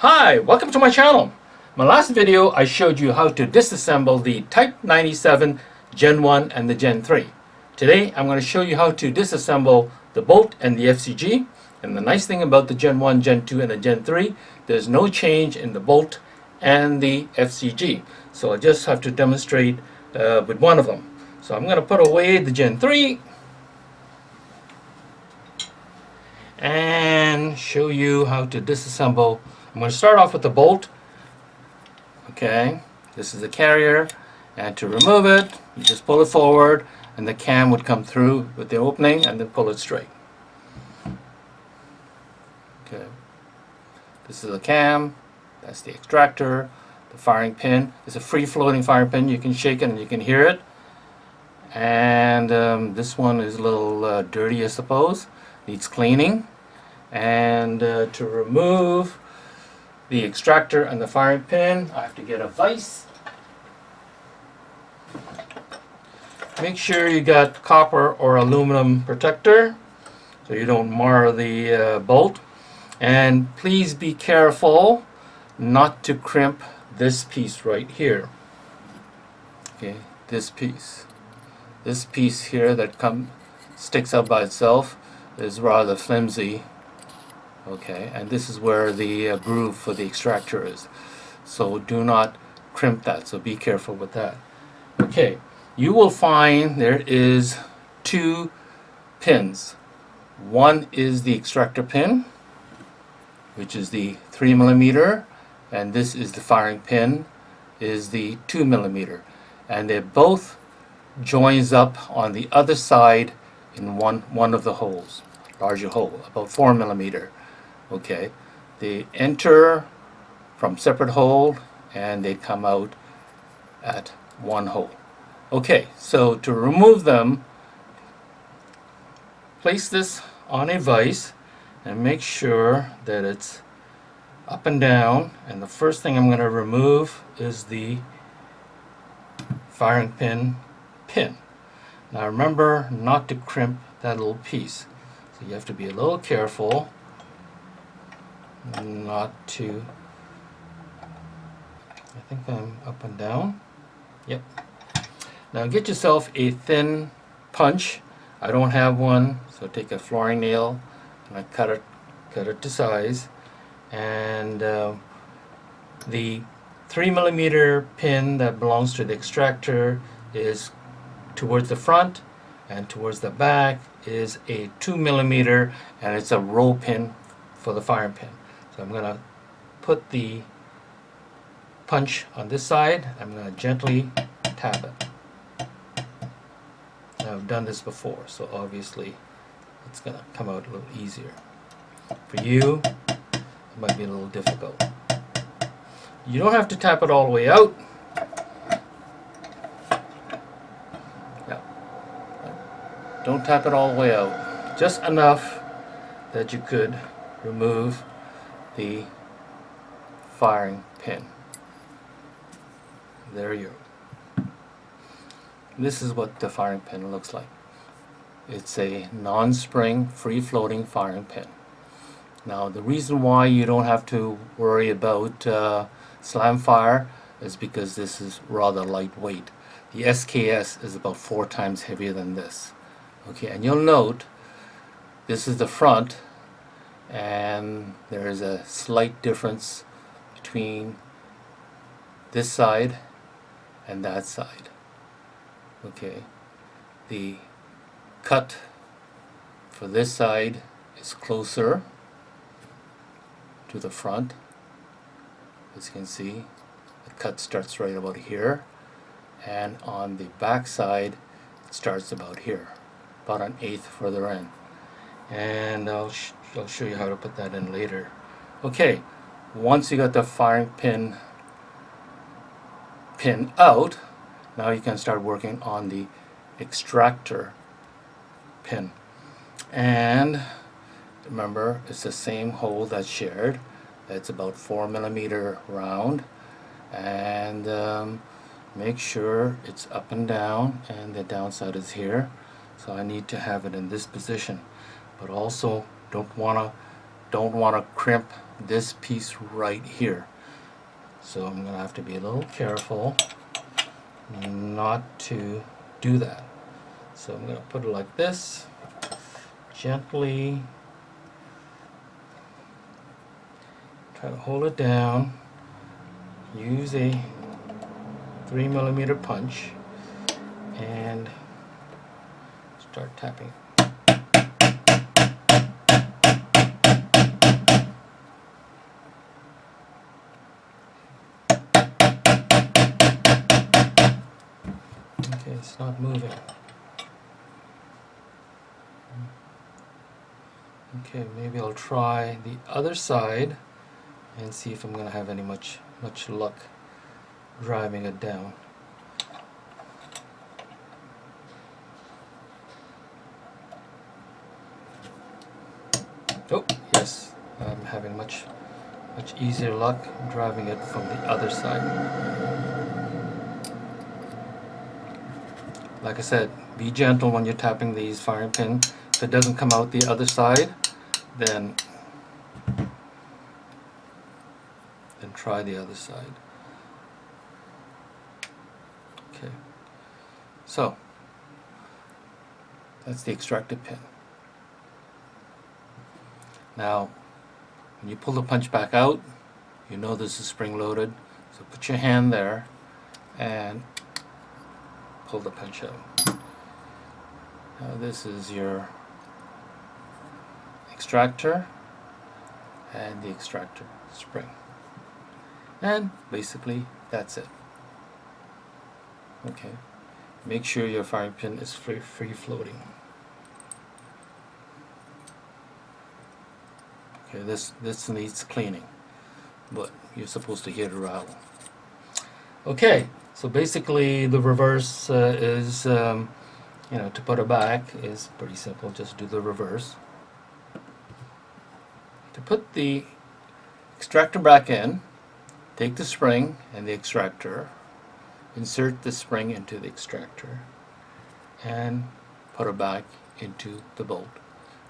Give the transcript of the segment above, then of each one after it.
Hi, welcome to my channel. My last video I showed you how to disassemble the Type 97 Gen 1 and the Gen 3. Today I'm going to show you how to disassemble the bolt and the FCG. And the nice thing about the Gen 1, Gen 2 and the Gen 3, there's no change in the bolt and the FCG. So I just have to demonstrate with one of them. So I'm going to put away the Gen 3 and show you how to disassemble. I'm going to start off with the bolt. Okay, this is the carrier, and to remove it you just pull it forward and the cam would come through with the opening and then pull it straight. Okay, this is the cam, that's the extractor, the firing pin. It's a free floating firing pin, you can shake it and you can hear it. And this one is a little dirty, I suppose, needs cleaning. And to remove the extractor and the firing pin, I have to get a vise. Make sure you got copper or aluminum protector so you don't mar the bolt. And please be careful not to crimp this piece right here. Okay, this piece. This piece here that sticks out by itself is rather flimsy. Okay, and this is where the groove for the extractor is. So do not crimp that, so be careful with that. Okay, you will find there is two pins. One is the extractor pin, which is the 3mm, and this is the firing pin, is the 2mm. And they both joins up on the other side in one of the holes, larger hole, about 4mm. Okay, they enter from separate hole and they come out at one hole. Okay, so to remove them, place this on a vise and make sure that it's up and down. And the first thing I'm going to remove is the firing pin. Now remember not to crimp that little piece. So you have to be a little careful not to. I think I'm up and down. Yep. Now get yourself a thin punch. I don't have one, so take a flooring nail and I cut it to size. And the 3mm pin that belongs to the extractor is towards the front, and towards the back is a 2mm, and it's a roll pin for the firing pin. So I'm going to put the punch on this side. I'm going to gently tap it. Now, I've done this before, so obviously it's going to come out a little easier. For you, it might be a little difficult. You don't have to tap it all the way out. Yeah. Don't tap it all the way out. Just enough that you could remove the firing pin. There you go. This is what the firing pin looks like. It's a non-spring, free-floating firing pin. Now the reason why you don't have to worry about slam fire is because this is rather lightweight. The SKS is about 4 times heavier than this. Okay, and you'll note this is the front, and there is a slight difference between this side and that side. Okay, the cut for this side is closer to the front. As you can see, the cut starts right about here, and on the back side it starts about here, about 1/8 further in. And I'll show you how to put that in later. Okay, once you got the firing pin out, now you can start working on the extractor pin. And remember, it's the same hole that's shared. It's about 4mm round, and make sure it's up and down, and the downside is here. So I need to have it in this position, but also don't want to don't want to crimp this piece right here. So I'm going to have to be a little careful not to do that. So I'm going to put it like this, gently try to hold it down, use a 3mm punch, and start tapping. Okay, it's not moving. Okay, maybe I'll try the other side and see if I'm going to have any much luck driving it down. Oh, yes, I'm having much easier luck driving it from the other side. Like I said, be gentle when you're tapping these firing pin. If it doesn't come out the other side, then try the other side. Okay, so that's the extractor pin. Now, when you pull the punch back out, you know this is spring loaded, so put your hand there and pull the punch out. Now this is your extractor and the extractor spring. And basically that's it. Okay, make sure your firing pin is free floating. Okay, this needs cleaning, but you're supposed to hear the rattle. Okay, so basically the reverse is, you know, to put it back is pretty simple. Just do the reverse. To put the extractor back in, take the spring and the extractor, insert the spring into the extractor, and put it back into the bolt.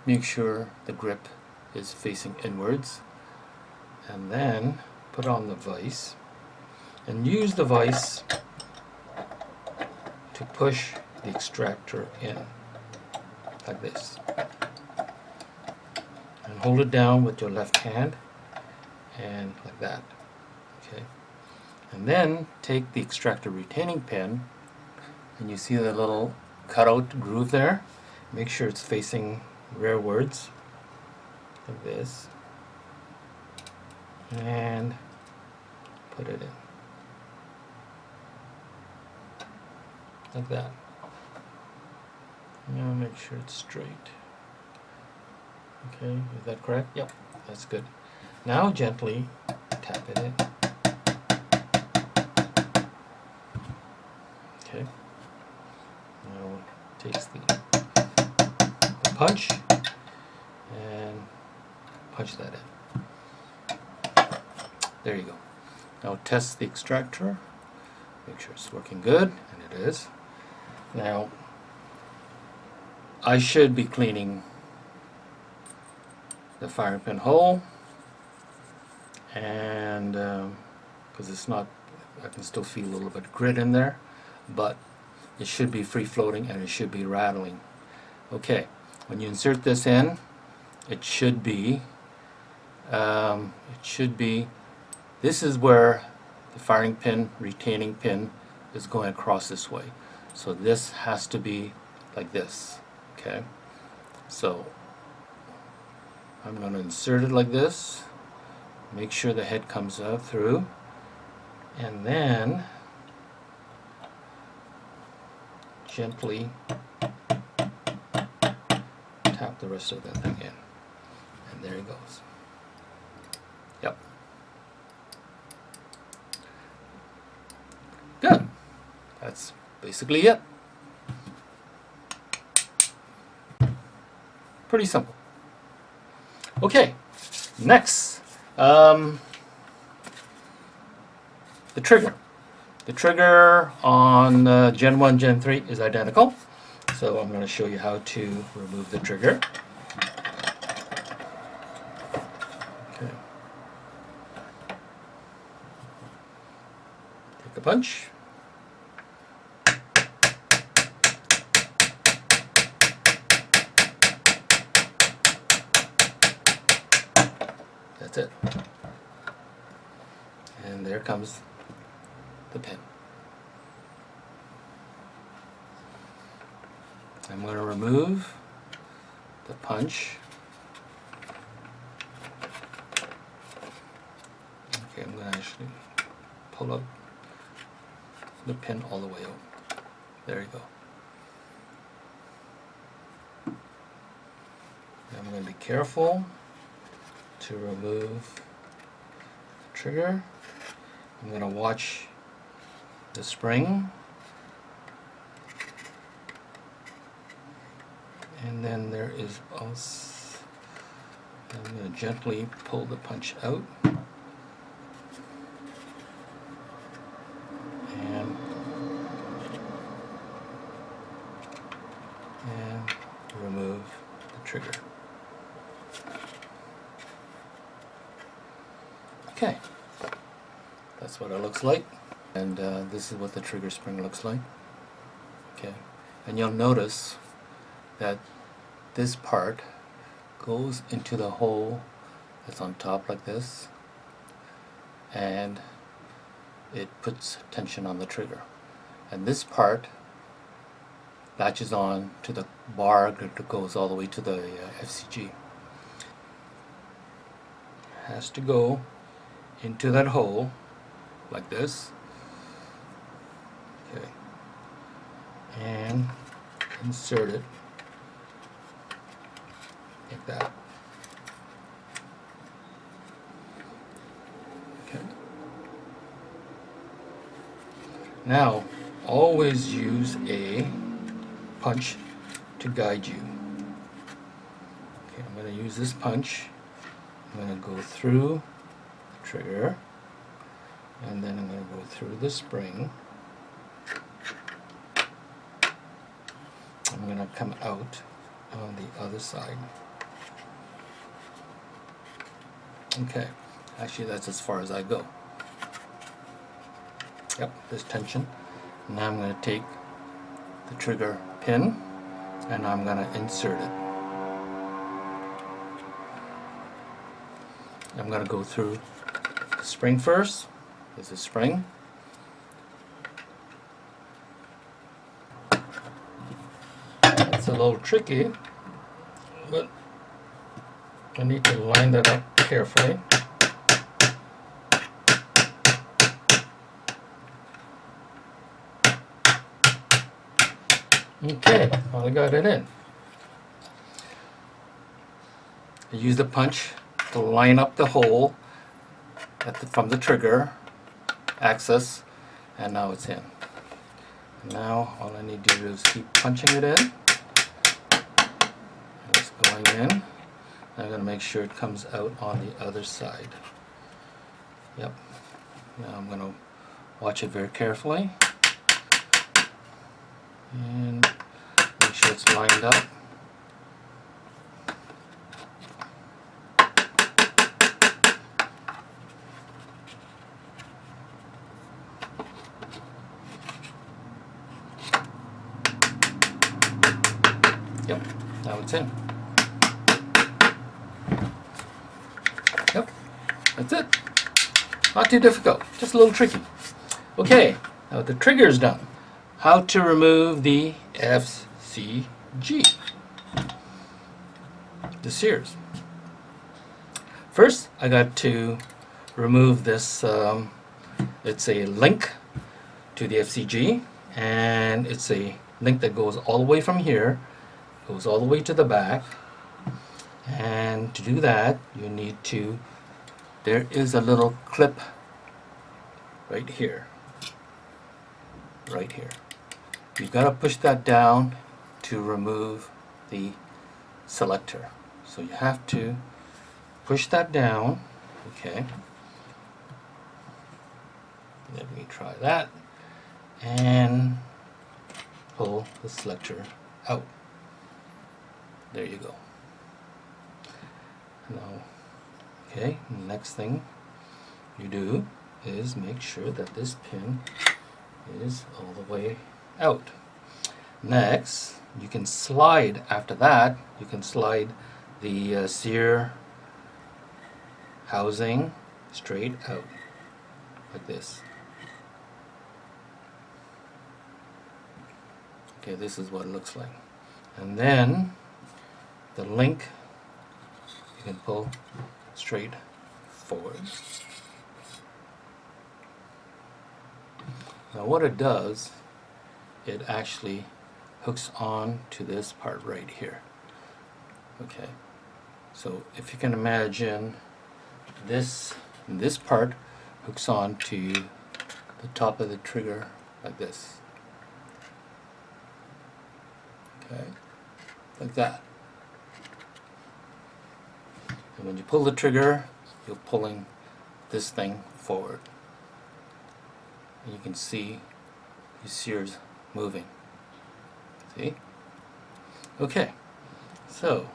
Make sure the grip is facing inwards, and then put on the vise and use the vise to push the extractor in like this, and hold it down with your left hand and like that. Okay, and then take the extractor retaining pin, and you see the little cutout groove there. Make sure it's facing rearwards like this, and put it in like that. Now make sure it's straight. Okay, is that correct? Yep, that's good. Now gently tap it in. Okay, now takes the punch and punch that in. There you go. Now test the extractor. Make sure it's working good, and it is. Now I should be cleaning the firing pin hole, and because it's not, I can still feel a little bit of grit in there, but it should be free floating and it should be rattling. Okay, when you insert this in, it should be this is where the firing pin retaining pin is going across this way, so this has to be like this. Okay, so I'm going to insert it like this, make sure the head comes out through, and then gently tap the rest of that thing in, and there it goes. Yep. Good. That's basically it. Pretty simple. Okay, next, the trigger. The trigger on Gen 1, Gen 3 is identical, so I'm going to show you how to remove the trigger. the punch. That's it. And there comes the pin. I'm going to remove the punch. Okay, I'm going to actually pull up the pin all the way out. There you go. I'm going to be careful to remove the trigger. I'm going to watch the spring, and then there is also, I'm going to gently pull the punch out and remove the trigger. Okay, that's what it looks like, and this is what the trigger spring looks like. Okay, and you'll notice that this part goes into the hole that's on top like this, and it puts tension on the trigger, and this part latches on to the bar that goes all the way to the FCG. Has to go into that hole like this, okay, and insert it like that. Okay. Now, always use a punch to guide you. Okay, I'm going to use this punch. I'm going to go through the trigger, and then I'm going to go through the spring. I'm going to come out on the other side. Okay, actually that's as far as I go. Yep, there's tension. Now I'm going to take the trigger pin and I'm going to insert it. I'm going to go through the spring first. There's a spring. It's a little tricky, but I need to line that up carefully. Okay, well, I got it in. I use the punch to line up the hole from the trigger axis, and now it's in. Now all I need to do is keep punching it in. It's going in. I'm going to make sure it comes out on the other side. Yep. Now I'm going to watch it very carefully and make sure it's lined up. Yep, now it's in. Yep, that's it. Not too difficult, just a little tricky. Okay, now the trigger is done. How to remove the FCG, the Sears. First, I got to remove this. It's a link to the FCG, and it's a link that goes all the way from here, goes all the way to the back. And to do that, you need to, there is a little clip right here. Right here. You've got to push that down to remove the selector. So you have to push that down. Okay. Let me try that. And pull the selector out. There you go. Now, okay, next thing you do is make sure that this pin is all the way out. Next, you can slide, after that, you can slide the Sear housing straight out, like this. Okay, this is what it looks like. And then, the link, you can pull straight forward. Now what it does, it actually hooks on to this part right here. Okay, so if you can imagine this part hooks on to the top of the trigger like this. Okay, like that. And when you pull the trigger, you're pulling this thing forward. And you can see the Sears moving. See? Okay, so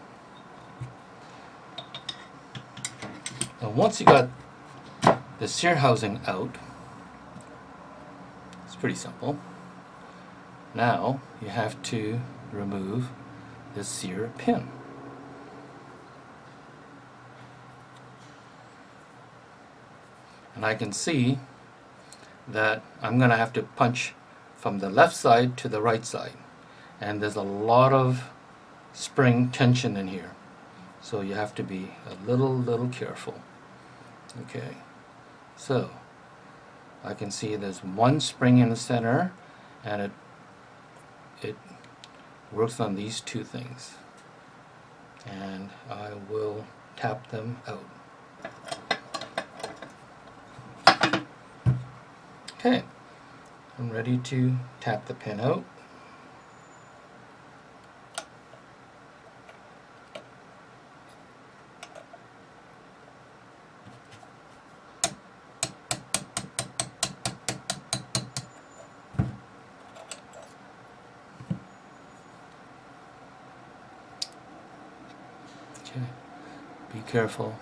now once you got the Sear housing out, it's pretty simple. Now you have to remove the Sear pin. And I can see that I'm going to have to punch from the left side to the right side, and there's a lot of spring tension in here, so you have to be a little careful. Okay, so I can see there's one spring in the center, and it works on these two things, and I will tap them out. Okay, I'm ready to tap the pin out. Okay, be careful.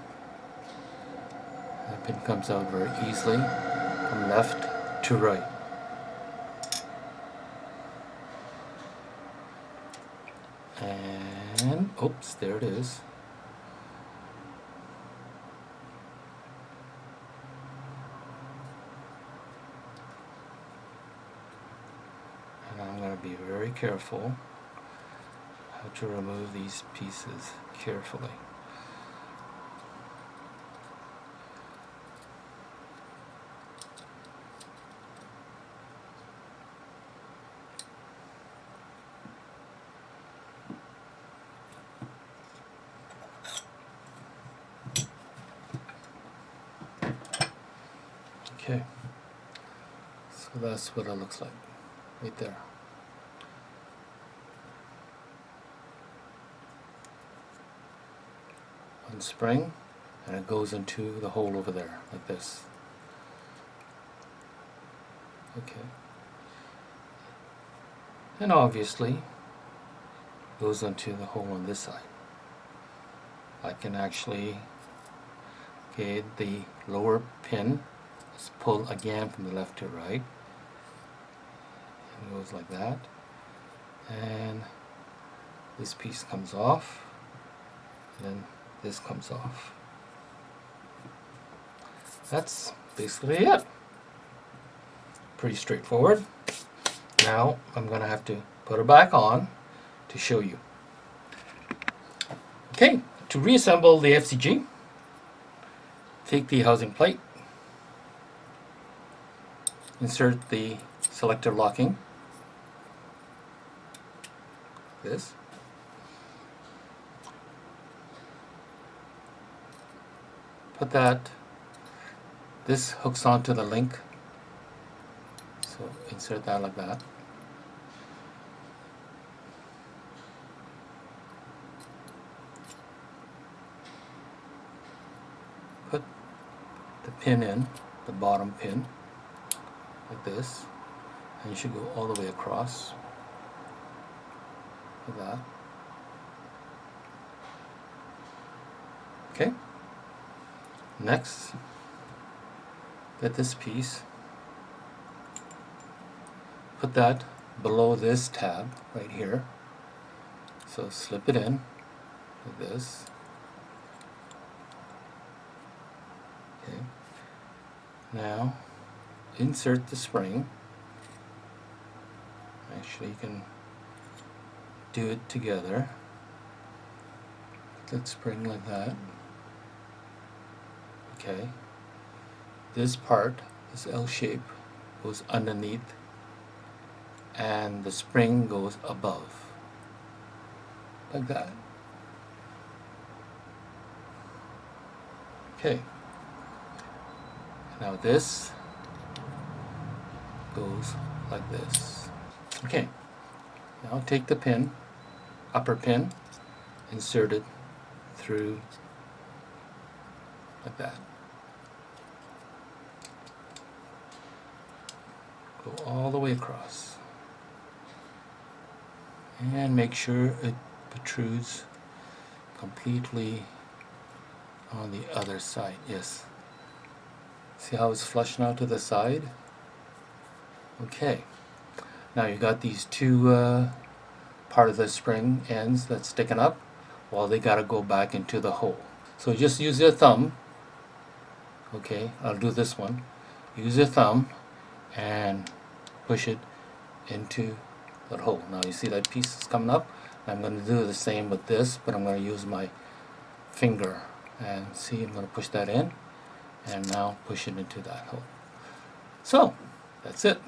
That pin comes out very easily from left to right. And oops, there it is. And I'm going to be very careful how to remove these pieces carefully. Okay, so that's what it looks like, right there. One spring, and it goes into the hole over there, like this. Okay. And obviously, goes into the hole on this side. I can actually get the lower pin. Just pull again from the left to right, and it goes like that, and this piece comes off, and then this comes off. That's basically it. Pretty straightforward. Now I'm going to have to put it back on to show you. Okay, to reassemble the FCG, take the housing plate, insert the selector locking, this, put that, this hooks onto the link, so insert that like that, put the pin in, the bottom pin, like this, and you should go all the way across, like that. Okay, next get this piece, put that below this tab right here. So slip it in like this. Okay. Now insert the spring. Actually, you can do it together. Put that spring like that. Okay. This part, this L shape, goes underneath, and the spring goes above, like that. Okay. Now this goes like this. Okay. Now take the pin, upper pin, insert it through like that. Go all the way across. And make sure it protrudes completely on the other side. Yes. See how it's flush now to the side? Okay. Now you got these two part of the spring ends that's sticking up. Well, they got to go back into the hole. So just use your thumb. Okay, I'll do this one. Use your thumb and push it into that hole. Now you see that piece is coming up. I'm going to do the same with this, but I'm going to use my finger. And see, I'm going to push that in, and now push it into that hole. So, that's it.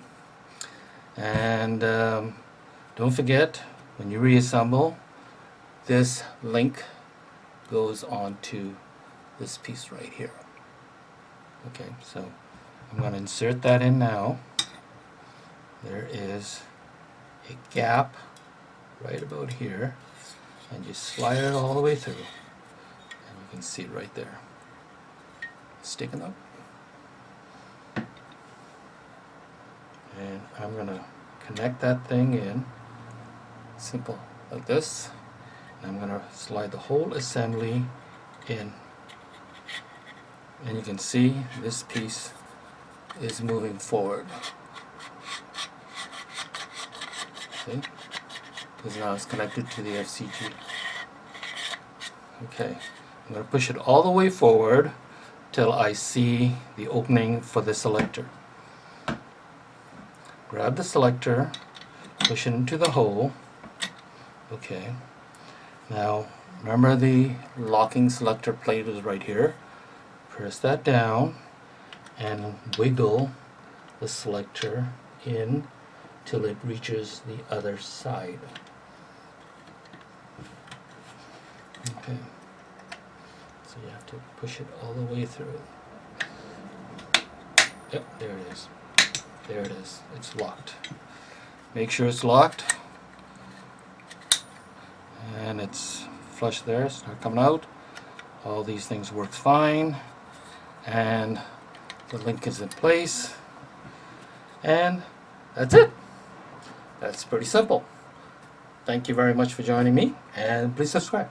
And don't forget, when you reassemble, this link goes onto this piece right here. Okay, so I'm going to insert that in now. There is a gap right about here, and you slide it all the way through, and you can see it right there, sticking up. And I'm going to connect that thing in, simple, like this. And I'm going to slide the whole assembly in, and you can see this piece is moving forward. See? Because now it's connected to the FCG. Okay, I'm going to push it all the way forward till I see the opening for the selector. Grab the selector, push it into the hole. Okay, now remember the locking selector plate is right here. Press that down and wiggle the selector in till it reaches the other side. Okay, so you have to push it all the way through. Yep, there it is. There it is. It's locked. Make sure it's locked. And it's flush there. It's not coming out. All these things work fine. And the link is in place. And that's it. That's pretty simple. Thank you very much for joining me, and please subscribe.